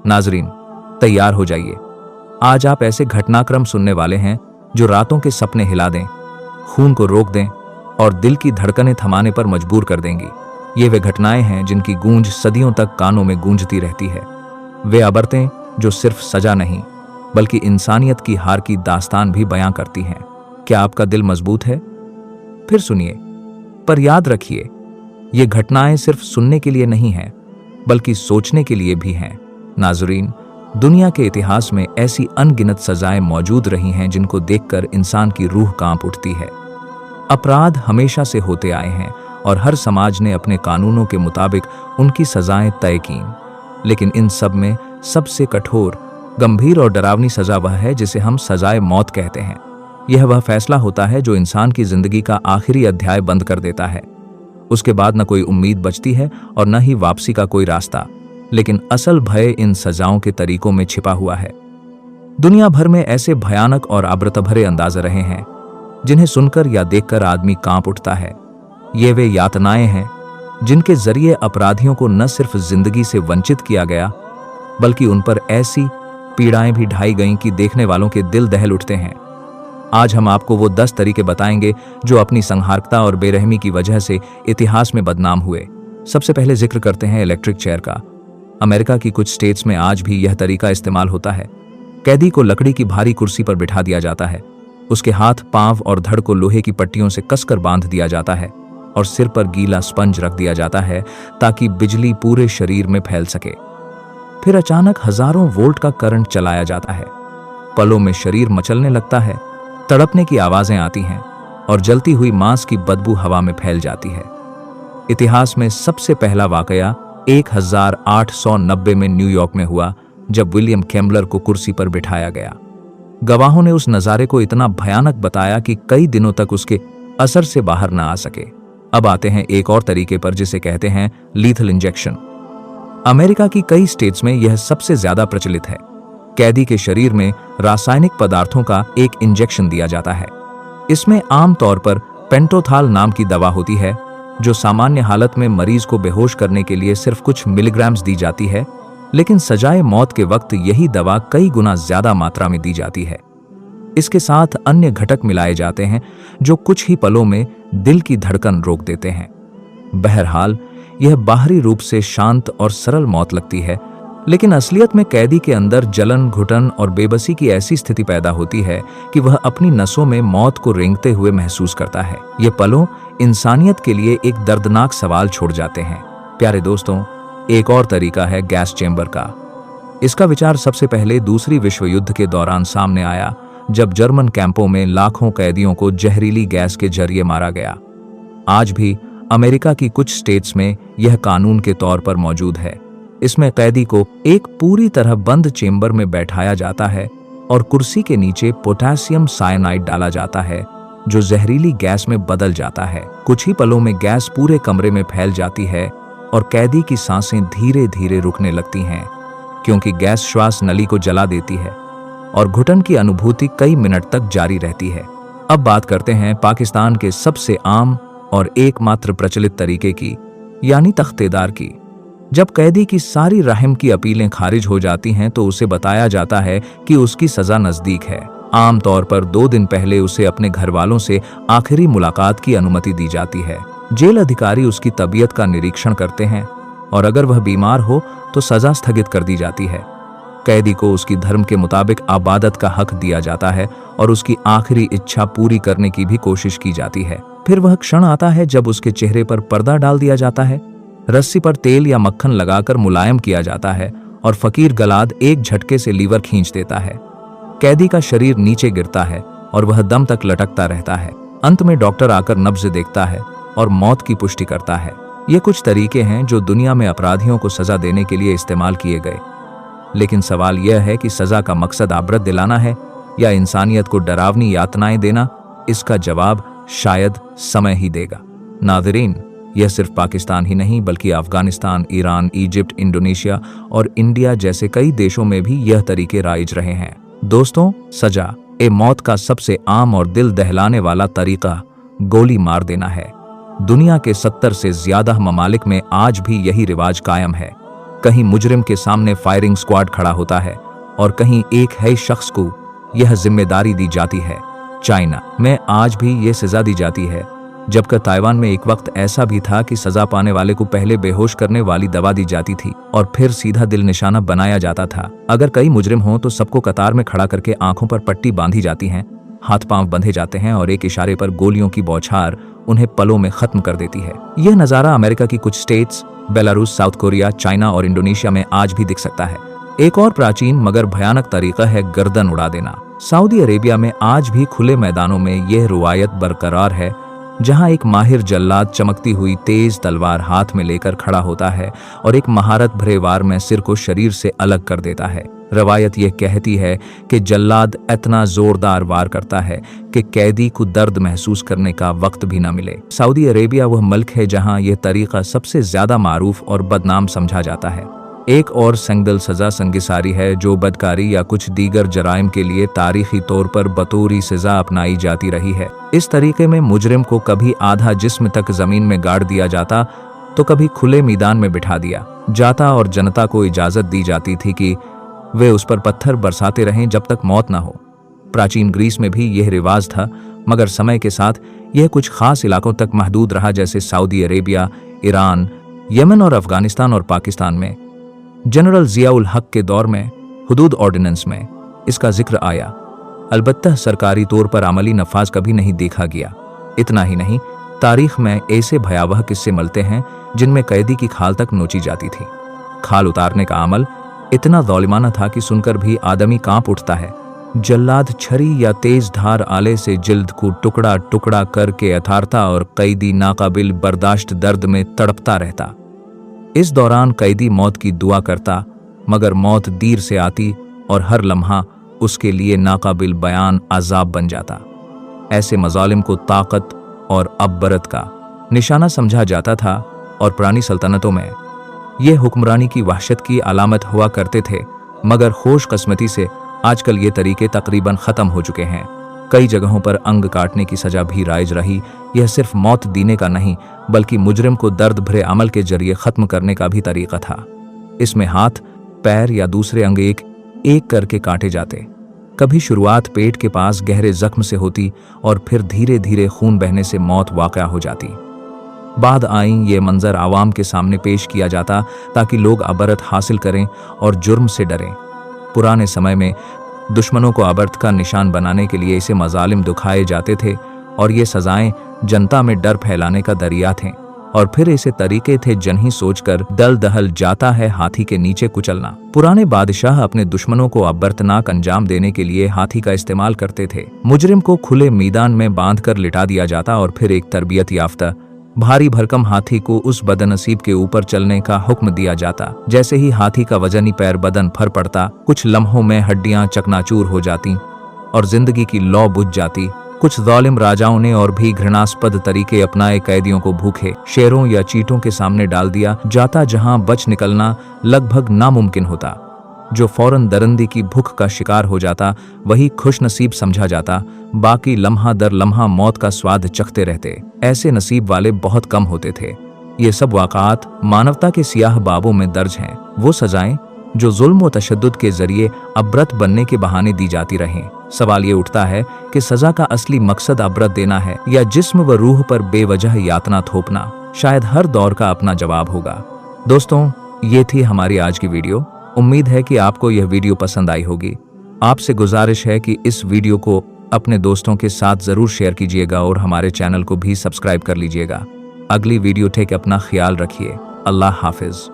नाजरीन, तैयार हो जाइए। आज आप ऐसे घटनाक्रम सुनने वाले हैं जो रातों के सपने हिला दें, खून को रोक दें और दिल की धड़कनें थमाने पर मजबूर कर देंगी। ये वे घटनाएं हैं जिनकी गूंज सदियों तक कानों में गूंजती रहती है। वे अबरतें जो सिर्फ सजा नहीं बल्कि इंसानियत की हार की दास्तान भी बयां करती हैं। क्या आपका दिल मजबूत है? फिर सुनिए। पर याद रखिए, ये घटनाएं सिर्फ सुनने के लिए नहीं हैं बल्कि सोचने के लिए भी हैं। नाजरीन, दुनिया के इतिहास में ऐसी अनगिनत सजाएं मौजूद रही हैं जिनको देखकर इंसान की रूह कांप उठती है। अपराध हमेशा से होते आए हैं और हर समाज ने अपने कानूनों के मुताबिक उनकी सजाएं तय कीं। लेकिन इन सब में सबसे कठोर, गंभीर और डरावनी सजा वह है जिसे हम सजाए मौत कहते हैं। यह वह फैसला होता है जो इंसान की जिंदगी का आखिरी अध्याय बंद कर देता है। उसके बाद न कोई उम्मीद बचती है और न ही वापसी का कोई रास्ता। लेकिन असल भय इन सजाओं के तरीकों में छिपा हुआ है। दुनिया भर में ऐसे भयानक और आब्रुतभरे अंदाज रहे हैं जिन्हें सुनकर या देखकर आदमी कांप उठता है। ये वे यातनाएं हैं जिनके जरिए अपराधियों को न सिर्फ जिंदगी से वंचित किया गया बल्कि उन पर ऐसी पीड़ाएं भी ढाई गईं कि देखने वालों के दिल दहल उठते हैं। आज हम आपको वो 10 तरीके बताएंगे जो अपनी संहारकता और बेरहमी की वजह से इतिहास में बदनाम हुए। सबसे पहले जिक्र करते हैं इलेक्ट्रिक चेयर का। अमेरिका की कुछ स्टेट्स में आज भी यह तरीका इस्तेमाल होता है। कैदी को लकड़ी की भारी कुर्सी पर बिठा दिया जाता है। उसके हाथ, पांव और धड़ को लोहे की पट्टियों से कसकर बांध दिया जाता है और सिर पर गीला स्पंज रख दिया जाता है ताकि बिजली पूरे शरीर में फैल सके। फिर अचानक हजारों वोल्ट का करंट चलाया जाता है। पलों में शरीर मचलने लगता है, तड़पने की आवाजें आती हैं और जलती हुई मांस की बदबू हवा में फैल जाती है। इतिहास में सबसे पहला वाकया 1890 में न्यूयॉर्क में हुआ जब विलियम केम्बलर को कुर्सी पर बिठाया गया। गवाहों ने उस नजारे को इतना भयानक बताया कि कई दिनों तक उसके असर से बाहर न आ सके। अब आते हैं एक और तरीके पर जिसे कहते हैं लीथल इंजेक्शन। अमेरिका की कई स्टेट्स में यह सबसे ज्यादा प्रचलित है। कैदी के शरीर में रासायनिक पदार्थों का एक इंजेक्शन दिया जाता है। इसमें आमतौर पर पेंटोथाल नाम की दवा होती है जो सामान्य हालत में मरीज को बेहोश करने के लिए सिर्फ कुछ मिलीग्राम्स दी जाती है, लेकिन सजाए मौत के वक्त यही दवा कई गुना ज्यादा मात्रा में दी जाती है। इसके साथ अन्य घटक मिलाए जाते हैं जो कुछ ही पलों में दिल की धड़कन रोक देते हैं। बहरहाल, यह बाहरी रूप से शांत और सरल मौत लगती है, लेकिन असलियत में कैदी के अंदर जलन, घुटन और बेबसी की ऐसी स्थिति पैदा होती है कि वह अपनी नसों में मौत को रेंगते हुए महसूस करता है। ये पलों इंसानियत के लिए एक दर्दनाक सवाल छोड़ जाते हैं। प्यारे दोस्तों, एक और तरीका है गैस चेंबर का। इसका विचार सबसे पहले दूसरी विश्व युद्ध के दौरान सामने आया जब जर्मन कैंपों में लाखों कैदियों को जहरीली गैस के जरिए मारा गया। आज भी अमेरिका की कुछ स्टेट्स में यह कानून के तौर पर मौजूद है। इसमें कैदी को एक पूरी तरह बंद चेंबर में बैठाया जाता है और कुर्सी के नीचे पोटेशियम साइनाइड डाला जाता है जो जहरीली गैस में बदल जाता है। कुछ ही पलों में गैस पूरे कमरे में फैल जाती है और कैदी की सांसें धीरे धीरे रुकने लगती हैं क्योंकि गैस श्वास नली को जला देती है और घुटन की अनुभूति कई मिनट तक जारी रहती है। अब बात करते हैं पाकिस्तान के सबसे आम और एकमात्र प्रचलित तरीके की, यानी तख्तेदार की। जब कैदी की सारी रहम की अपीलें खारिज हो जाती हैं तो उसे बताया जाता है कि उसकी सजा नजदीक है। आमतौर पर 2 दिन पहले उसे अपने घर वालों से आखिरी मुलाकात की अनुमति दी जाती है। जेल अधिकारी उसकी तबीयत का निरीक्षण करते हैं और अगर वह बीमार हो तो सजा स्थगित कर दी जाती है। कैदी को उसकी धर्म के मुताबिक आबादत का हक दिया जाता है और उसकी आखिरी इच्छा पूरी करने की भी कोशिश की जाती है। फिर वह क्षण आता है जब उसके चेहरे पर पर्दा डाल दिया जाता है, रस्सी पर तेल या मक्खन लगाकर मुलायम किया जाता है और फकीर गलाद एक झटके से लीवर खींच देता है। कैदी का शरीर नीचे गिरता है और वह दम तक लटकता रहता है। अंत में डॉक्टर आकर नब्ज देखता है और मौत की पुष्टि करता है। ये कुछ तरीके हैं जो दुनिया में अपराधियों को सजा देने के लिए इस्तेमाल किए गए। लेकिन सवाल यह है कि सजा का मकसद आबरत दिलाना है या इंसानियत को डरावनी यातनाएं देना? इसका जवाब शायद समय ही देगा। नाज़रीन, यह सिर्फ पाकिस्तान ही नहीं बल्कि अफगानिस्तान, ईरान, इजिप्ट, इंडोनेशिया और इंडिया जैसे कई देशों में भी यह तरीके राइज रहे हैं। दोस्तों, सजा ए मौत का सबसे आम और दिल दहलाने वाला तरीका गोली मार देना है। दुनिया के 70 से ज्यादा ममालिक में आज भी यही रिवाज कायम है। कहीं मुजरिम के सामने फायरिंग स्क्वाड खड़ा होता है और कहीं एक है शख्स को यह जिम्मेदारी दी जाती है। चाइना में आज भी ये सजा दी जाती है, जबकि ताइवान में एक वक्त ऐसा भी था कि सजा पाने वाले को पहले बेहोश करने वाली दवा दी जाती थी और फिर सीधा दिल निशाना बनाया जाता था। अगर कई मुजरिम हों तो सबको कतार में खड़ा करके आंखों पर पट्टी बांधी जाती है, हाथ पांव बंधे जाते हैं और एक इशारे पर गोलियों की बौछार उन्हें पलों में खत्म कर देती है। यह नज़ारा अमेरिका की कुछ states, Belarus, south Korea, China और इंडोनेशिया में आज भी दिख सकता है। एक और प्राचीन मगर भयानक तरीका है गर्दन उड़ा देना। सऊदी अरेबिया में आज भी खुले मैदानों में यह रुवायत बरकरार है, जहां एक माहिर जल्लाद चमकती हुई तेज तलवार हाथ में लेकर खड़ा होता है और एक महारत भरे वार में सिर को शरीर से अलग कर देता है। रवायत यह कहती है कि जल्लाद इतना जोरदार वार करता है कि कैदी को दर्द महसूस करने का वक्त भी न मिले। सऊदी अरेबिया वह मुल्क है जहां यह तरीका सबसे ज्यादा मारूफ और बदनाम समझा जाता है। एक और संगदल सजा संगिसारी है, जो बदकारी या कुछ दीगर जराइम के लिए तारीखी तौर पर बतौरी सजा अपनाई जाती रही है। इस तरीके में मुजरिम को कभी आधा जिस्म तक जमीन में गाड़ दिया जाता तो कभी खुले मैदान में बिठा दिया जाता और जनता को इजाजत दी जाती थी कि वे उस पर पत्थर बरसाते रहें जब तक मौत न हो। प्राचीन ग्रीस में भी यह रिवाज था, मगर समय के साथ यह कुछ खास इलाकों तक महदूद रहा, जैसे सऊदी अरेबिया, ईरान, यमन और अफगानिस्तान और पाकिस्तान में। जनरल जियाउल हक के दौर में हुदूद ऑर्डिनेंस में इसका जिक्र आया, अलबत्ता सरकारी तौर पर अमली नफाज कभी नहीं देखा गया। इतना ही नहीं, तारीख में ऐसे भयावह किस्से मिलते हैं जिनमें कैदी की खाल तक नोची जाती थी। खाल उतारने का अमल इतना ज़ालिमाना था कि सुनकर भी आदमी कांप उठता है। जल्लाद छरी या तेज धार आले से जिल्द को टुकड़ा टुकड़ा करके अथारता और कैदी नाकाबिल बर्दाश्त दर्द में तड़पता रहता। इस दौरान कैदी मौत की दुआ करता, मगर मौत देर से आती और हर लम्हा उसके लिए नाकाबिल बयान अजाब बन जाता। ऐसे मजालिम को ताकत और अब्बरत का निशाना समझा जाता था और पुरानी सल्तनतों में ये हुक्मरानी की वहशत की अलामत हुआ करते थे। मगर खुशकिस्मती से आजकल ये तरीके तकरीबन ख़त्म हो चुके हैं। कई जगहों पर अंग काटने की सजा भी राइज रही। यह सिर्फ मौत देने का नहीं, बल्कि मुजरिम को दर्द भरे अमल के जरिए ख़त्म करने का भी तरीका था। इसमें हाथ, पैर या दूसरे अंग एक एक करके काटे जाते। कभी शुरुआत पेट के पास गहरे जख्म से होती और फिर धीरे धीरे खून बहने से मौत वाक़या हो जाती। बाद आईं ये मंजर आवाम के सामने पेश किया जाता ताकि लोग अबरत हासिल करें और जुर्म से डरें। पुराने समय में दुश्मनों को अबरत का निशान बनाने के लिए इसे मजालिम दुखाए जाते थे और ये सजाएं जनता में डर फैलाने का दरिया थे। और फिर ऐसे तरीके थे जनही सोचकर दल दहल जाता है हाथी के नीचे कुचलना। पुराने बादशाह अपने दुश्मनों को अबरतनाक अंजाम देने के लिए हाथी का इस्तेमाल करते थे। मुजरिम को खुले मैदान में बांधकर लिटा दिया जाता और फिर एक तरबियत याफ्ता भारी भरकम हाथी को उस बदनसीब के ऊपर चलने का हुक्म दिया जाता। जैसे ही हाथी का वजनी पैर बदन फर पड़ता, कुछ लम्हों में हड्डियां चकनाचूर हो जाती और जिंदगी की लौ बुझ जाती। कुछ जालिम राजाओं ने और भी घृणास्पद तरीके अपनाए कैदियों को भूखे शेरों या चींटों के सामने डाल दिया जाता, जहां बच निकलना लगभग नामुमकिन होता। जो फौरन दरंदी की भूख का शिकार हो जाता वही खुशनसीब समझा जाता, बाकी लम्हा दर लम्हा मौत का स्वाद चखते रहते। ऐसे नसीब वाले बहुत कम होते थे। ये सब वाक़ात मानवता के सियाह बाबों में दर्ज हैं। वो सजाएं जो जुल्म व तशद्दुद के जरिए अबरत बनने के बहाने दी जाती रहें। सवाल ये उठता है कि सजा का असली मकसद अबरत देना है या जिस्म व रूह पर बेवजह यातना थोपना? शायद हर दौर का अपना जवाब होगा। दोस्तों, ये थी हमारी आज की वीडियो। उम्मीद है कि आपको यह वीडियो पसंद आई होगी। आपसे गुजारिश है कि इस वीडियो को अपने दोस्तों के साथ ज़रूर शेयर कीजिएगा और हमारे चैनल को भी सब्सक्राइब कर लीजिएगा। अगली वीडियो तक अपना ख्याल रखिए। अल्लाह हाफिज़।